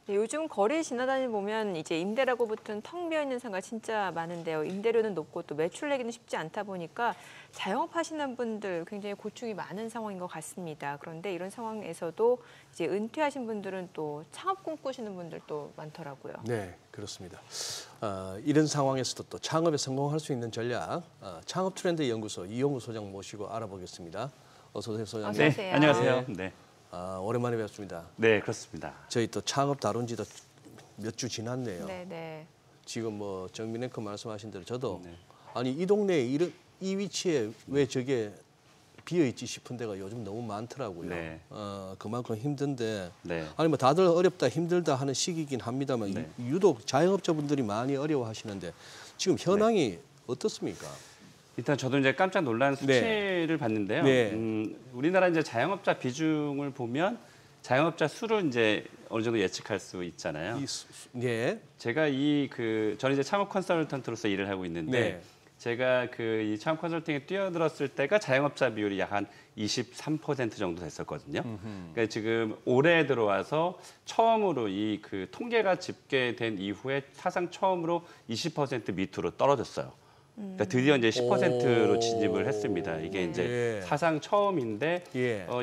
네, 요즘 거리 지나다니 보면 이제 임대라고 붙은 텅 비어 있는 상가 진짜 많은데요. 임대료는 높고 또 매출 내기는 쉽지 않다 보니까 자영업하시는 분들 굉장히 고충이 많은 상황인 것 같습니다. 그런데 이런 상황에서도 이제 은퇴하신 분들은 또 창업 꿈꾸시는 분들도 많더라고요. 네, 그렇습니다. 이런 상황에서도 또 창업에 성공할 수 있는 전략, 창업 트렌드 연구소 이용우 소장 모시고 알아보겠습니다. 어서 오세요, 소장님. 어서 오세요. 네, 안녕하세요. 네. 오랜만에 뵙습니다. 네, 그렇습니다. 저희 또 창업 다룬 지도 몇 주 지났네요. 네. 지금 뭐 정민 앵커 말씀하신 대로 저도 네. 아니 이 동네에 이 위치에 왜 저게 비어 있지 싶은 데가 요즘 너무 많더라고요. 네. 그만큼 힘든데 네. 아니 뭐 다들 어렵다 힘들다 하는 시기이긴 합니다만 네. 유독 자영업자분들이 많이 어려워하시는데 지금 현황이 어떻습니까? 일단 저도 이제 깜짝 놀란 수치를 봤는데요. 네. 우리나라 이제 자영업자 비중을 보면 자영업자 수를 이제 어느 정도 예측할 수 있잖아요. 예. 제가 저는 이제 창업 컨설턴트로서 일을 하고 있는데 네. 제가 이 창업 컨설팅에 뛰어들었을 때가 자영업자 비율이 약 한 23% 정도 됐었거든요. 그러니까 지금 올해 들어와서 처음으로 통계가 집계된 이후에 사상 처음으로 20% 밑으로 떨어졌어요. 그러니까 드디어 이제 10%로 진입을 했습니다. 이게 이제 사상 처음인데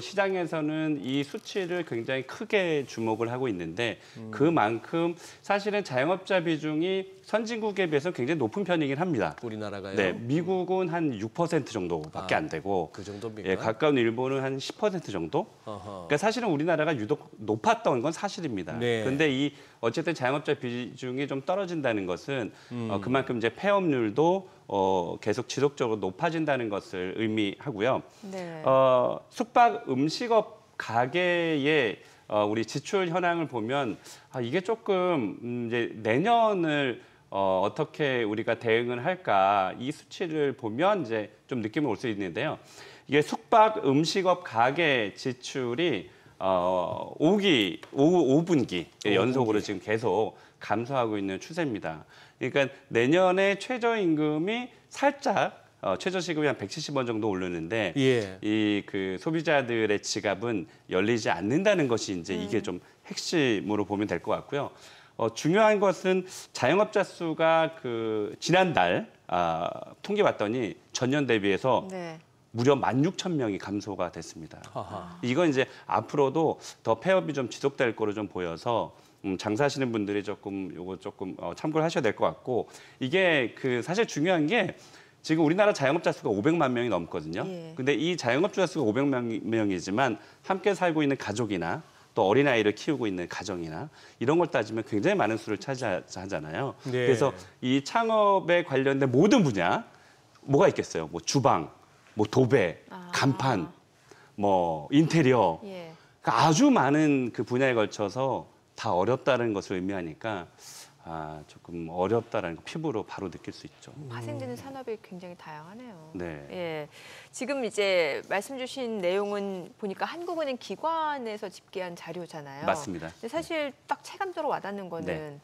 시장에서는 이 수치를 굉장히 크게 주목을 하고 있는데 그만큼 사실은 자영업자 비중이 선진국에 비해서 굉장히 높은 편이긴 합니다. 우리나라가요? 네, 미국은 한 6% 정도밖에 안 되고 그 정도입니까? 예, 가까운 일본은 한 10% 정도. 그러니까 사실은 우리나라가 유독 높았던 건 사실입니다. 네. 그런데 어쨌든 자영업자 비중이 좀 떨어진다는 것은 그만큼 이제 폐업률도 계속 지속적으로 높아진다는 것을 의미하고요. 네. 숙박 음식업 가게의 우리 지출 현황을 보면 이게 조금 이제 내년을 어떻게 우리가 대응을 할까 이 수치를 보면 이제 좀 느낌이 올 수 있는데요. 이게 숙박 음식업 가게 지출이 5분기 연속으로 지금 계속 감소하고 있는 추세입니다. 그러니까 내년에 최저임금이 살짝 최저시급이 한 170원 정도 오르는데 소비자들의 지갑은 열리지 않는다는 것이 이제 이게 좀 핵심으로 보면 될 것 같고요. 중요한 것은 자영업자 수가 지난달 통계 봤더니 전년 대비해서 무려 16,000명이 감소가 됐습니다. 이건 이제 앞으로도 더 폐업이 좀 지속될 거로 좀 보여서 장사하시는 분들이 조금 참고를 하셔야 될 것 같고 이게 사실 중요한 게 지금 우리나라 자영업자 수가 500만 명이 넘거든요. 근데 이 자영업자 수가 500만 명이지만 함께 살고 있는 가족이나 또 어린아이를 키우고 있는 가정이나 이런 걸 따지면 굉장히 많은 수를 차지하잖아요. 네. 그래서 이 창업에 관련된 모든 분야 뭐가 있겠어요? 뭐 주방, 뭐 도배, 간판, 뭐 인테리어. 그러니까 아주 많은 분야에 걸쳐서 다 어렵다는 것을 의미하니까 조금 어렵다라는 거 피부로 바로 느낄 수 있죠. 파생되는 산업이 굉장히 다양하네요. 네. 예. 지금 이제 말씀 주신 내용은 보니까 한국은행 기관에서 집계한 자료잖아요. 맞습니다. 근데 사실 딱 체감적으로 와닿는 거는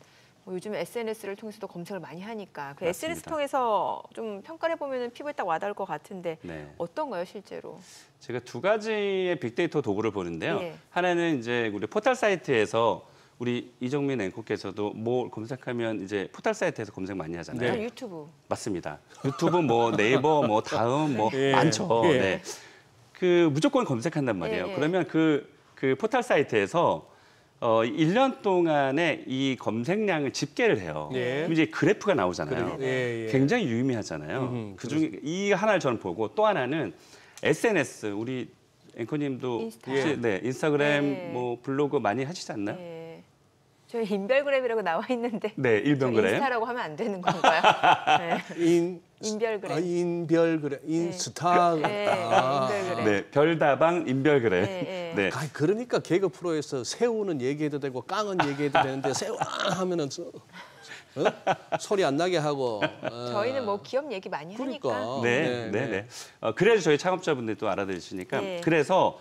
뭐 요즘 SNS를 통해서도 검색을 많이 하니까 그 SNS 통해서 좀 평가를 해보면 피부에 딱 와닿을 것 같은데 어떤가요, 실제로? 제가 두 가지의 빅데이터 도구를 보는데요. 하나는 이제 우리 포털 사이트에서 우리 이정민 앵커께서도 뭐 검색하면 이제 포털 사이트에서 검색 많이 하잖아요. 유튜브. 맞습니다. 유튜브, 뭐 네이버, 뭐 다음, 뭐 많죠. 네. 무조건 검색한단 말이에요. 그러면 그 포털 사이트에서 1년 동안에 이 검색량을 집계를 해요. 그럼 이제 그래프가 나오잖아요. 굉장히 유의미하잖아요. 그중에 이 하나를 저는 보고 또 하나는 SNS, 우리 앵커님도 인스타그램, 뭐 블로그 많이 하시지 않나요? 저희 인별그램이라고 나와 있는데 일병그램. 인스타라고 하면 안 되는 건가요? 인별그램. 인별그램. 인스타. 인별그램. 네, 별다방 인별그램. 그러니까 개그 프로에서 새우는 얘기해도 되고 깡은 얘기해도 되는데 새우 하면은 소리 안 나게 하고. 저희는 뭐 기업 얘기 많이 하니까. 네. 그래서 저희 창업자분들도 알아들으시니까 그래서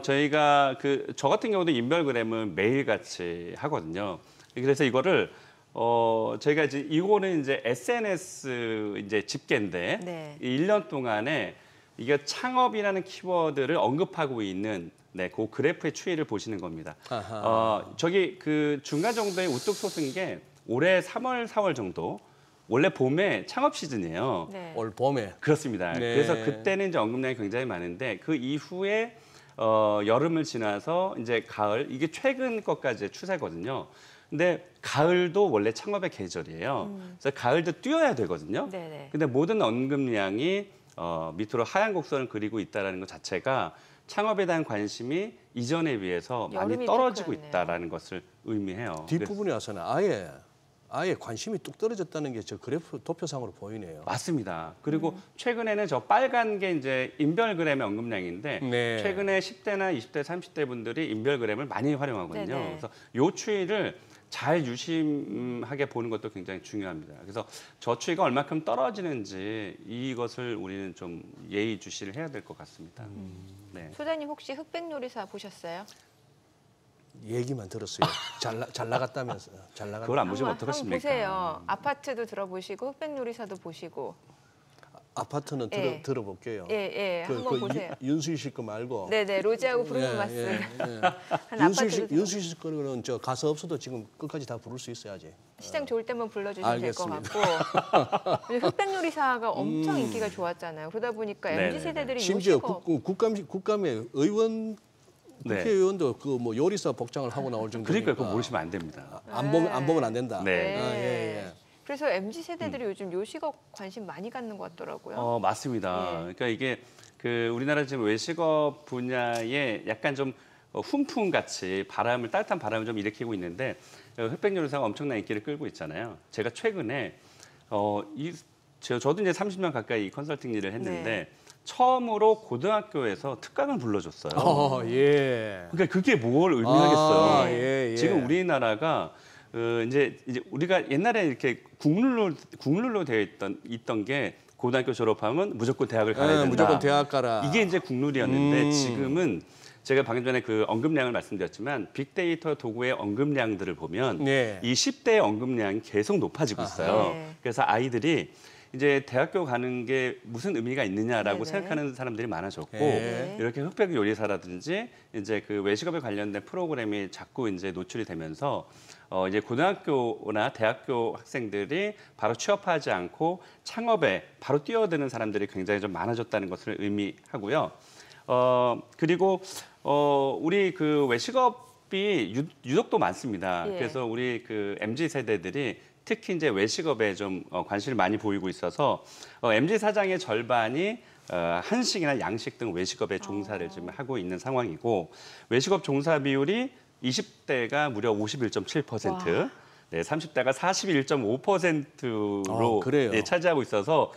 저희가 저 같은 경우도 인별그램은 매일같이 하거든요. 그래서 이거를 저희가 이거는 이제 SNS 이제 집계인데 1년 동안에 이게 창업이라는 키워드를 언급하고 있는 네, 그 그래프의 추이를 보시는 겁니다. 아하. 저기 그 중간 정도에 우뚝 솟은 게 올해 3월, 4월 정도. 원래 봄에 창업 시즌이에요. 네. 올 봄에. 그렇습니다. 네. 그래서 그때는 이제 언급량이 굉장히 많은데 그 이후에 여름을 지나서 이제 가을 이게 최근 것까지의 추세거든요. 근데 가을도 원래 창업의 계절이에요. 그래서 가을도 뛰어야 되거든요. 네네. 근데 모든 언급량이 밑으로 하얀 곡선을 그리고 있다라는 것 자체가 창업에 대한 관심이 이전에 비해서 많이 여름이 떨어지고 피크였네요. 있다라는 것을 의미해요. 뒷부분에 와서는 아예 관심이 뚝 떨어졌다는 게 저 그래프 도표상으로 보이네요. 맞습니다. 그리고 최근에는 저 빨간 게 이제 인별그램의 언급량인데 네. 최근에 10대나 20대, 30대 분들이 인별그램을 많이 활용하거든요. 네네. 그래서 요 추이를 잘 유심하게 보는 것도 굉장히 중요합니다. 그래서 저 추이가 얼마큼 떨어지는지 이것을 우리는 좀 예의주시를 해야 될 것 같습니다. 네. 소장님 혹시 흑백요리사 보셨어요? 얘기만 들었어요. 잘 나갔다면서. 잘 나갔다. 그걸 안 보시면 한번 어떡하십니까? 보세요. 아파트도 들어보시고 흑백요리사도 보시고. 아파트는 예. 들어볼게요. 예, 한번 보세요. 윤수희 씨 거 말고. 네네, 로제하고 브루노 마스. 한 아파트도 들어- 윤수희 씨 거는 저 가수 없어도 지금 끝까지 다 부를 수 있어야지. 시장 좋을 때만 불러주시면 될 것 알겠습니다. 같고. 흑백요리사가 엄청 인기가 좋았잖아요. 그러다 보니까 네네네. MZ 세대들이 심지어 요식업 국감에 의원 네. 국회의원도 그 뭐 요리사 복장을 하고 나올 정도니까. 그러니까 그거 모르시면 안 됩니다. 안 보면 안 된다. 네. 예. 그래서 MZ 세대들이 요즘 요식업 관심 많이 갖는 것 같더라고요. 맞습니다. 예. 그러니까 이게 그 우리나라 지금 외식업 분야에 약간 좀 훈풍 같이 따뜻한 바람을 좀 일으키고 있는데 흑백요리사가 엄청난 인기를 끌고 있잖아요. 제가 최근에 저도 이제 30년 가까이 이 컨설팅 일을 했는데 네. 처음으로 고등학교에서 특강을 불러줬어요. 예. 그러니까 그게 뭘 의미하겠어요. 예. 지금 우리나라가 이제 우리가 옛날에 이렇게 국룰로 되어 있던 게 고등학교 졸업하면 무조건 대학을 가야 된다. 무조건 대학 가라. 이게 이제 국룰이었는데 지금은 제가 방금 전에 그 언급량을 말씀드렸지만 빅데이터 도구의 언급량들을 보면 네. 이 10대의 언급량이 계속 높아지고 있어요. 네. 그래서 아이들이 이제 대학교 가는 게 무슨 의미가 있느냐라고 네네. 생각하는 사람들이 많아졌고 네. 이렇게 흑백 요리사라든지 이제 그 외식업에 관련된 프로그램이 자꾸 이제 노출이 되면서 이제 고등학교나 대학교 학생들이 바로 취업하지 않고 창업에 바로 뛰어드는 사람들이 굉장히 좀 많아졌다는 것을 의미하고요. 그리고 우리 그 외식업이 유독 또 많습니다. 예. 그래서 우리 그 MZ 세대들이 특히 이제 외식업에 좀 관심을 많이 보이고 있어서 MZ 사장의 절반이 한식이나 양식 등 외식업에 종사를 지금 하고 있는 상황이고 외식업 종사 비율이 20대가 무려 51.7%, 네, 30대가 41.5%로 그래요? 예, 차지하고 있어서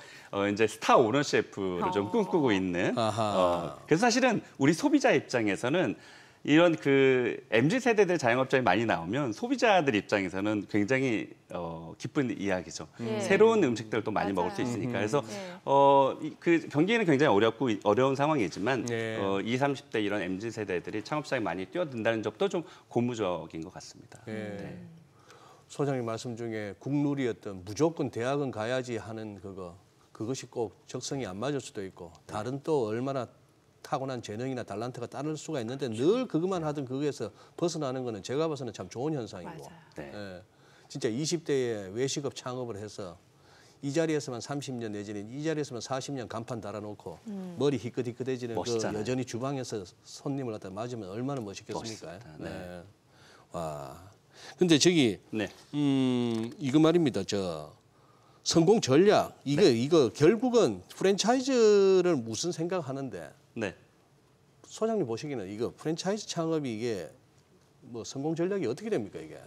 이제 스타 오너 셰프를 좀 꿈꾸고 있는. 아하. 그래서 사실은 우리 소비자 입장에서는 이런 그 MZ 세대들 자영업자이 많이 나오면 소비자들 입장에서는 굉장히 기쁜 이야기죠. 예. 새로운 음식들을 또 많이 맞아요. 먹을 수 있으니까. 그래서 네. 그 경기는 굉장히 어려운 상황이지만 네. 20, 30대 이런 MZ 세대들이 창업시장에 많이 뛰어든다는 점도 좀 고무적인 것 같습니다. 예. 소장님 말씀 중에 국룰이었던 무조건 대학은 가야지 하는 그것이 꼭 적성이 안 맞을 수도 있고 다른 또 얼마나 타고난 재능이나 달란트가 따를 수가 있는데 늘 그것만 하던 거기에서 벗어나는 거는 제가 봐서는 참 좋은 현상이고 맞아요. 네. 예. 진짜 20대에 외식업 창업을 해서 이 자리에서만 30년 내지는 이 자리에서만 40년 간판 달아놓고 머리 희끗희끗해지는 그 멋있잖아요. 여전히 주방에서 손님을 갖다 맞으면 얼마나 멋있겠습니까? 멋있습니다. 네. 와. 근데 저기 네. 이거 말입니다. 성공 전략 이거 결국은 프랜차이즈를 무슨 생각하는데 네. 소장님 보시기에는 이거 프랜차이즈 창업이 이게 뭐 성공 전략이 어떻게 됩니까 이게?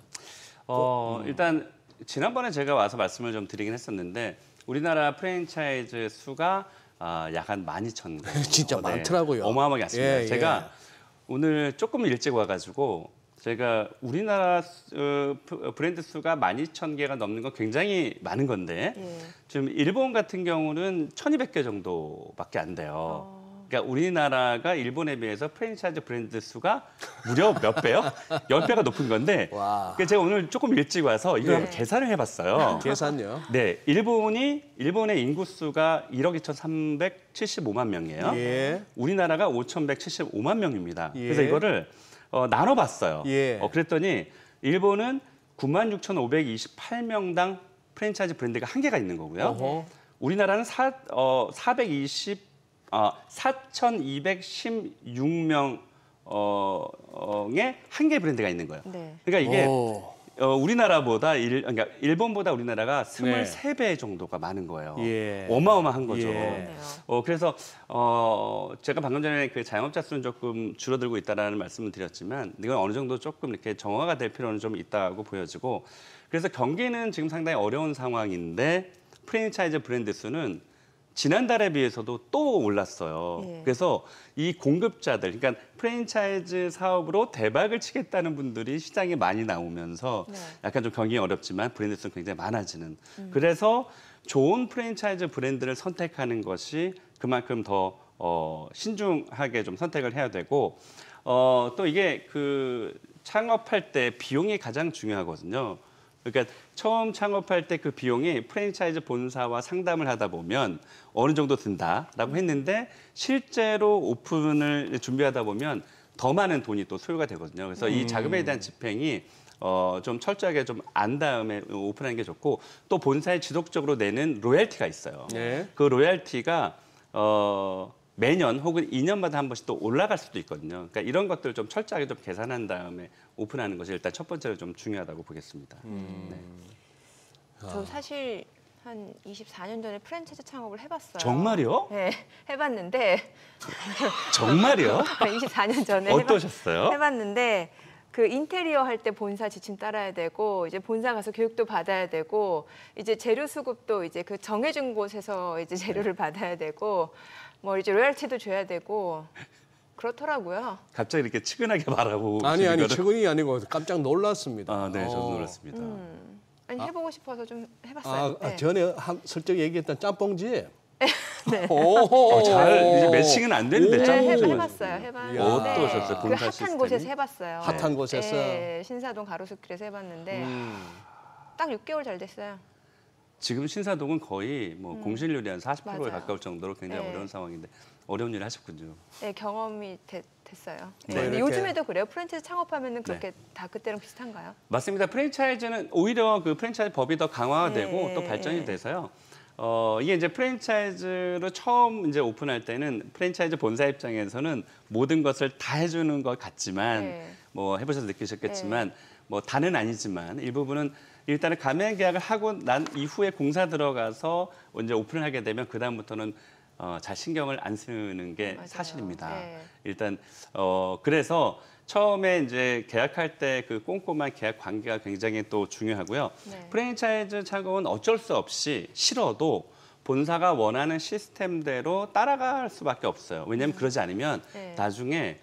일단 지난번에 제가 와서 말씀을 좀 드리긴 했었는데 우리나라 프랜차이즈 수가 약 한 12,000개. 진짜 많더라고요. 어마어마하게 많습니다. 예, 제가 오늘 조금 일찍 와가지고 제가 우리나라 브랜드 수가 12,000개가 넘는 건 굉장히 많은 건데 예. 지금 일본 같은 경우는 1,200개 정도밖에 안 돼요. 그러니까 우리나라가 일본에 비해서 프랜차이즈 브랜드 수가 무려 몇 배요? 10배가 높은 건데 와. 그러니까 제가 오늘 조금 일찍 와서 이걸 네. 한번 계산을 해봤어요. 계산요. 네, 일본의 인구 수가 1억 2,375만 명이에요. 예. 우리나라가 5,175만 명입니다. 예. 그래서 이거를 나눠봤어요. 예. 그랬더니 일본은 96,528명당 프랜차이즈 브랜드가 한 개가 있는 거고요. 어허. 우리나라는 4,216명의 한 개 브랜드가 있는 거예요. 네. 그러니까 이게 오. 우리나라보다 그러니까 일본보다 우리나라가 23배 정도가 많은 거예요. 예. 어마어마한 거죠. 예. 그러네요. 그래서 제가 방금 전에 그 자영업자 수는 조금 줄어들고 있다라는 말씀을 드렸지만 이건 어느 정도 조금 이렇게 정화가 될 필요는 좀 있다고 보여지고 그래서 경기는 지금 상당히 어려운 상황인데 프랜차이즈 브랜드 수는 지난달에 비해서도 또 올랐어요. 예. 그래서 이 공급자들, 그러니까 프랜차이즈 사업으로 대박을 치겠다는 분들이 시장에 많이 나오면서 네. 약간 좀 경기 어렵지만 브랜드 수는 굉장히 많아지는. 그래서 좋은 프랜차이즈 브랜드를 선택하는 것이 그만큼 더 신중하게 좀 선택을 해야 되고 또 이게 그 창업할 때 비용이 가장 중요하거든요. 그러니까 처음 창업할 때 그 비용이 프랜차이즈 본사와 상담을 하다 보면 어느 정도 든다라고 했는데 실제로 오픈을 준비하다 보면 더 많은 돈이 또 소요가 되거든요. 그래서 이 자금에 대한 집행이 좀 철저하게 좀 안 다음에 오픈하는 게 좋고 또 본사에 지속적으로 내는 로열티가 있어요. 네. 그 로열티가 매년 혹은 2년마다 한 번씩 또 올라갈 수도 있거든요. 그러니까 이런 것들을 좀 철저하게 좀 계산한 다음에 오픈하는 것이 일단 첫 번째로 좀 중요하다고 보겠습니다. 네. 저 사실 한 24년 전에 프랜차이즈 창업을 해봤어요. 정말요? 네, 해봤는데 정말요? 24년 전에 어떠셨어요? 해봤는데 그 인테리어 할 때 본사 지침 따라야 되고 이제 본사 가서 교육도 받아야 되고 이제 재료 수급도 이제 그 정해준 곳에서 이제 재료를 받아야 되고 뭐 이제 로열티도 줘야 되고 그렇더라고요. 갑자기 이렇게 측은하게 말하고 아니 계신 거를- 최근이 아니고 깜짝 놀랐습니다. 아, 네, 저도 놀랐습니다. 아니 해보고 싶어서 좀 해봤어요. 네. 전에 슬쩍 얘기했던 짬뽕집. 네. 잘 이제 매칭은 안 되는데 네, 짬뽕 해봤어요. 해봤는데 어떠셨어요? 그 본사 핫한 시스템이? 곳에서 해봤어요. 핫한 곳에서? 네, 신사동 가로수길에서 해봤는데 딱 6개월 잘 됐어요. 지금 신사동은 거의 뭐 공실률이 한 40%에 맞아요. 가까울 정도로 굉장히 네. 어려운 상황인데 어려운 일을 하셨군요. 네, 경험이 됐어요. 네, 네, 근데 이렇게- 요즘에도 그래요? 프랜차이즈 창업하면은 그렇게 다 그때랑 비슷한가요? 맞습니다. 프랜차이즈는 오히려 그 프랜차이즈 법이 더 강화가 되고 네. 또 발전이 돼서요. 이게 이제 프랜차이즈로 처음 이제 오픈할 때는 프랜차이즈 본사 입장에서는 모든 것을 다 해주는 것 같지만 네. 뭐 해보셔서 느끼셨겠지만 뭐 다는 아니지만 일부분은 일단은 가맹 계약을 하고 난 이후에 공사 들어가서 이제 오픈을 하게 되면 그 다음부터는 잘 신경을 안 쓰는 게 맞아요. 사실입니다. 네. 일단 그래서 처음에 이제 계약할 때 그 꼼꼼한 계약 관계가 굉장히 또 중요하고요. 네. 프랜차이즈 창업은 어쩔 수 없이 싫어도 본사가 원하는 시스템대로 따라갈 수밖에 없어요. 왜냐하면 그러지 않으면 네. 나중에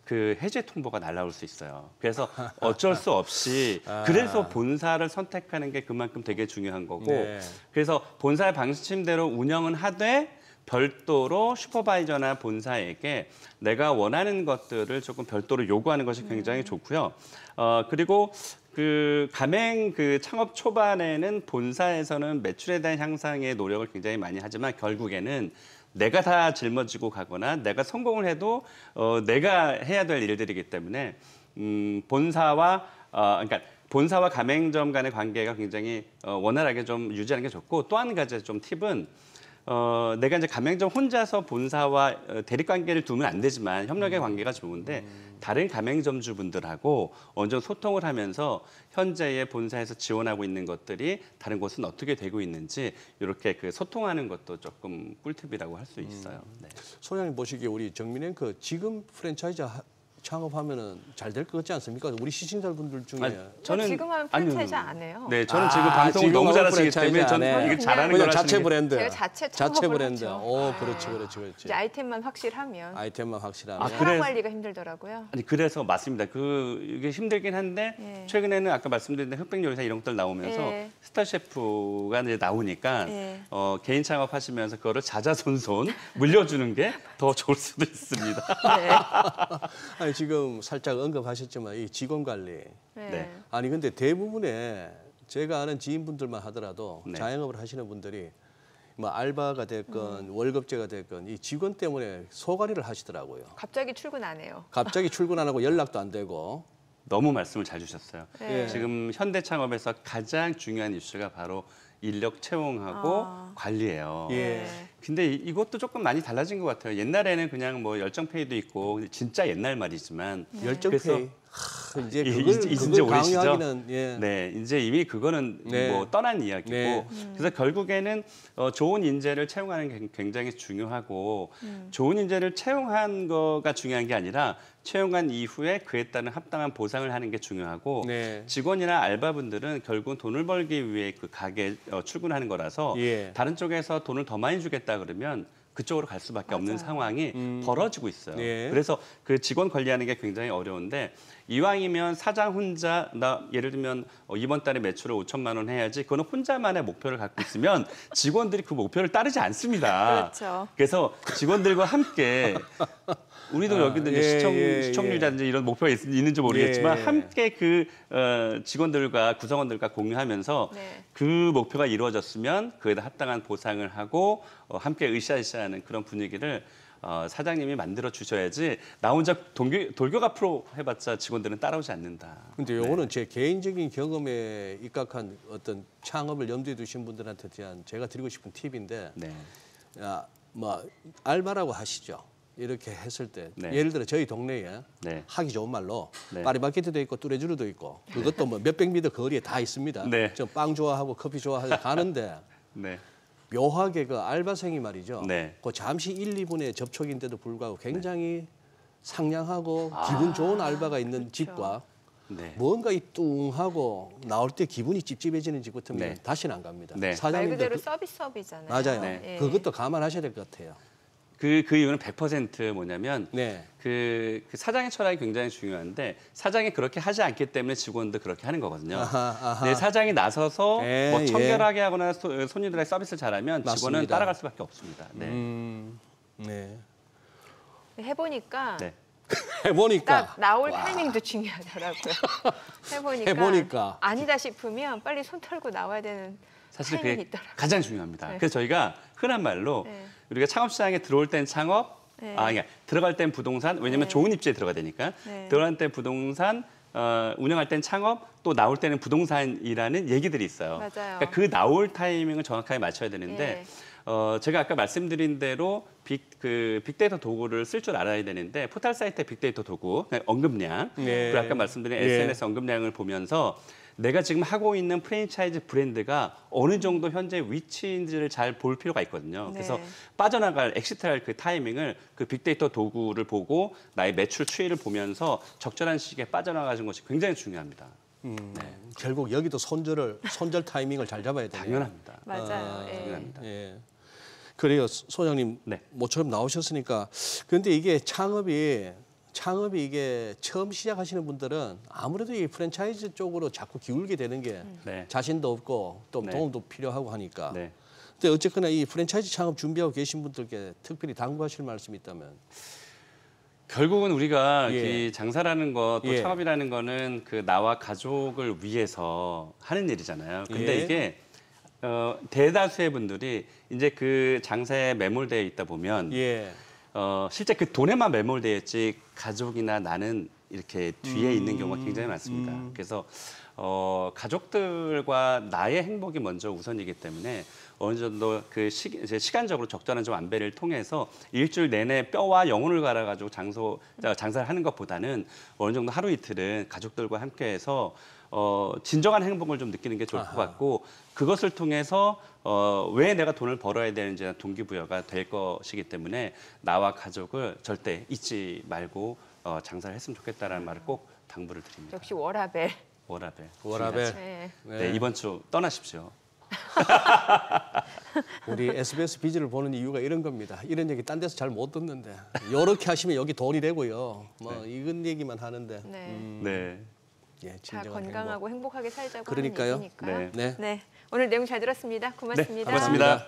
그 해제 통보가 날라올 수 있어요. 그래서 어쩔 수 없이 그래서 본사를 선택하는 게 그만큼 되게 중요한 거고 네. 그래서 본사의 방침대로 운영은 하되 별도로 슈퍼바이저나 본사에게 내가 원하는 것들을 조금 별도로 요구하는 것이 굉장히 좋고요. 그리고 그 가맹 그 창업 초반에는 본사에서는 매출에 대한 향상의 노력을 굉장히 많이 하지만 결국에는 내가 다 짊어지고 가거나 내가 성공을 해도 내가 해야 될 일들이기 때문에 본사와 그러니까 본사와 가맹점 간의 관계가 굉장히 원활하게 좀 유지하는 게 좋고 또 한 가지 좀 팁은 내가 이제 가맹점 혼자서 본사와 대립 관계를 두면 안 되지만 협력의 관계가 좋은데 다른 가맹점주분들하고 어느 정도 소통을 하면서 현재의 본사에서 지원하고 있는 것들이 다른 곳은 어떻게 되고 있는지 이렇게 그 소통하는 것도 조금 꿀팁이라고 할 수 있어요. 네. 소장님 보시기에 우리 정민앵커 지금 프랜차이즈 창업하면은 잘 될 것 같지 않습니까? 우리 시청자분들 중에 아니, 저는 지금 하면 아니요. 프랜차이즈 안 해요. 네, 저는 지금 방송을 지금 너무 하고 잘하시기 프랜차이즈 때문에 안 저는 해. 이게 잘하는 그냥 걸 자체 하시는 게 브랜드. 제가 자체 자체 창업을 브랜드. 하죠. 오, 네. 그렇지. 이제 아이템만 확실하면 아이템만 확실하면. 아, 현황 그래. 관리가 힘들더라고요. 아니 그래서 맞습니다. 이게 힘들긴 한데 예. 최근에는 아까 말씀드린 흑백 요리사 이런 것들 나오면서 예. 스타 셰프가 이제 나오니까 예. 개인 창업하시면서 그거를 자자손손 물려주는 게 더 좋을 수도 있습니다. 네. 아니 지금 살짝 언급하셨지만 이 직원 관리. 네. 아니 근데 대부분의 제가 아는 지인분들만 하더라도 네. 자영업을 하시는 분들이 뭐 알바가 됐건 월급제가 됐건 이 직원 때문에 소갈이를 하시더라고요. 갑자기 출근 안 해요. 갑자기 출근 안 하고 연락도 안 되고. 너무 말씀을 잘 주셨어요. 네. 지금 현대 창업에서 가장 중요한 이슈가 바로 인력 채용하고 관리예요. 예. 네. 근데 이것도 조금 많이 달라진 것 같아요. 옛날에는 그냥 뭐 열정페이도 있고 진짜 옛날 말이지만 열정페이. 이제 이제 그걸 오래시죠? 강요하기는 예. 네, 이제 이미 그거는 네. 뭐 떠난 이야기고 네. 그래서 결국에는 좋은 인재를 채용하는 게 굉장히 중요하고 좋은 인재를 채용한 거가 중요한 게 아니라 채용한 이후에 그에 따른 합당한 보상을 하는 게 중요하고 네. 직원이나 알바분들은 결국은 돈을 벌기 위해 그 가게에 출근하는 거라서 예. 다른 쪽에서 돈을 더 많이 주겠다 그러면 그쪽으로 갈 수밖에 없는 상황이 벌어지고 있어요. 예. 그래서 그 직원 관리하는 게 굉장히 어려운데 이왕이면 사장 혼자 예를 들면 이번 달에 매출을 5천만 원 해야지 그거는 혼자만의 목표를 갖고 있으면 직원들이 그 목표를 따르지 않습니다. 그렇죠. 그래서 직원들과 함께 우리도 여기도 이제 시청률이라든지 이런 목표가 있는지 모르겠지만 예. 함께 그 직원들과 구성원들과 공유하면서 네. 그 목표가 이루어졌으면 그에다 합당한 보상을 하고 함께 으쌰으쌰하는 그런 분위기를 사장님이 만들어 주셔야지 나 혼자 돌격 앞으로 해봤자 직원들은 따라오지 않는다. 근데 요거는 제 개인적인 경험에 입각한 어떤 창업을 염두에 두신 분들한테 대한 제가 드리고 싶은 팁인데 네. 뭐 알바라고 하시죠. 이렇게 했을 때 네. 예를 들어 저희 동네에 네. 하기 좋은 말로 네. 파리마켓도 있고 뚜레쥬르도 있고 그것도 뭐 몇백 미터 거리에 다 있습니다. 네. 저 빵 좋아하고 커피 좋아하고 가는데 네. 묘하게 그 알바생이 말이죠. 네. 그 잠시 1, 2분의 접촉인데도 불구하고 굉장히 상냥하고 기분 좋은 알바가 있는 집과 네. 뭔가 이 뚱하고 나올 때 기분이 찝찝해지는 집 같으면 네. 다시는 안 갑니다. 네. 말 사장님들 그대로 서비스업이잖아요. 맞아요. 네. 예. 그것도 감안하셔야 될 것 같아요. 그 이유는 100% 뭐냐면 네. 그 사장의 철학이 굉장히 중요한데 사장이 그렇게 하지 않기 때문에 직원도 그렇게 하는 거거든요. 아하. 네, 사장이 나서서 예, 뭐 예. 청결하게 하거나 손님들에게 서비스를 잘하면 직원은 맞습니다. 따라갈 수밖에 없습니다. 네. 네. 해보니까 네. 해보니까 딱 나올 타이밍도 중요하더라고요. 해보니까. 아니다 싶으면 빨리 손 털고 나와야 되는 사실 타이밍이 그게 있더라고요. 가장 중요합니다. 네. 그래서 저희가 흔한 말로 네. 우리가 창업 시장에 들어올 땐 창업, 네. 그러니까 들어갈 땐 부동산, 왜냐면 네. 좋은 입지에 들어가야 되니까 네. 들어갈 땐 부동산, 운영할 땐 창업, 또 나올 때는 부동산이라는 얘기들이 있어요. 맞아요. 그러니까 그 나올 타이밍을 정확하게 맞춰야 되는데 제가 아까 말씀드린 대로 빅데이터 도구를 쓸 줄 알아야 되는데 포털 사이트의 빅데이터 도구, 그러니까 언급량, 네. 그리고 아까 말씀드린 예. SNS 언급량을 보면서 내가 지금 하고 있는 프랜차이즈 브랜드가 어느 정도 현재 위치인지를 잘 볼 필요가 있거든요. 네. 그래서 빠져나갈 엑시트할 그 타이밍을 그 빅데이터 도구를 보고 나의 매출 추이를 보면서 적절한 시기에 빠져나가는 것이 굉장히 중요합니다. 결국 여기도 손절 타이밍을 잘 잡아야 돼요. 당연합니다. 맞아요. 예. 당연합니다. 예. 그래요, 소장님 네. 모처럼 나오셨으니까. 그런데 이게 창업이 이게 처음 시작하시는 분들은 아무래도 이 프랜차이즈 쪽으로 자꾸 기울게 되는 게 네. 자신도 없고 또 네. 도움도 필요하고 하니까. 네. 근데 어쨌거나 이 프랜차이즈 창업 준비하고 계신 분들께 특별히 당부하실 말씀이 있다면. 결국은 우리가 예. 이 장사라는 것, 또 예. 창업이라는 거는 그 나와 가족을 위해서 하는 일이잖아요. 근데 예. 이게 대다수의 분들이 이제 그 장사에 매몰되어 있다 보면 예. 실제 그 돈에만 매몰되어 있지 가족이나 나는 이렇게 뒤에 있는 경우가 굉장히 많습니다. 그래서 가족들과 나의 행복이 먼저 우선이기 때문에 어느 정도 그 시간적으로 적절한 좀 안배를 통해서 일주일 내내 뼈와 영혼을 갈아가지고 장사를 하는 것보다는 어느 정도 하루 이틀은 가족들과 함께해서 진정한 행복을 좀 느끼는 게 좋을 것 같고 그것을 통해서 왜 내가 돈을 벌어야 되는지 동기부여가 될 것이기 때문에 나와 가족을 절대 잊지 말고 장사를 했으면 좋겠다라는 말을 꼭 당부를 드립니다. 역시 워라벨. 워라벨. 워라벨. 네. 네, 이번 주 떠나십시오. 우리 SBS 비즈를 보는 이유가 이런 겁니다. 이런 얘기 딴 데서 잘 못 듣는데 이렇게 하시면 여기 돈이 되고요. 뭐 이건 얘기만 하는데. 네. 네. 예, 다 진정한 건강하고 행복하게 살자고 그러니까요. 하는 얘기니까요. 네. 네. 네. 오늘 내용 잘 들었습니다. 고맙습니다. 고맙습니다.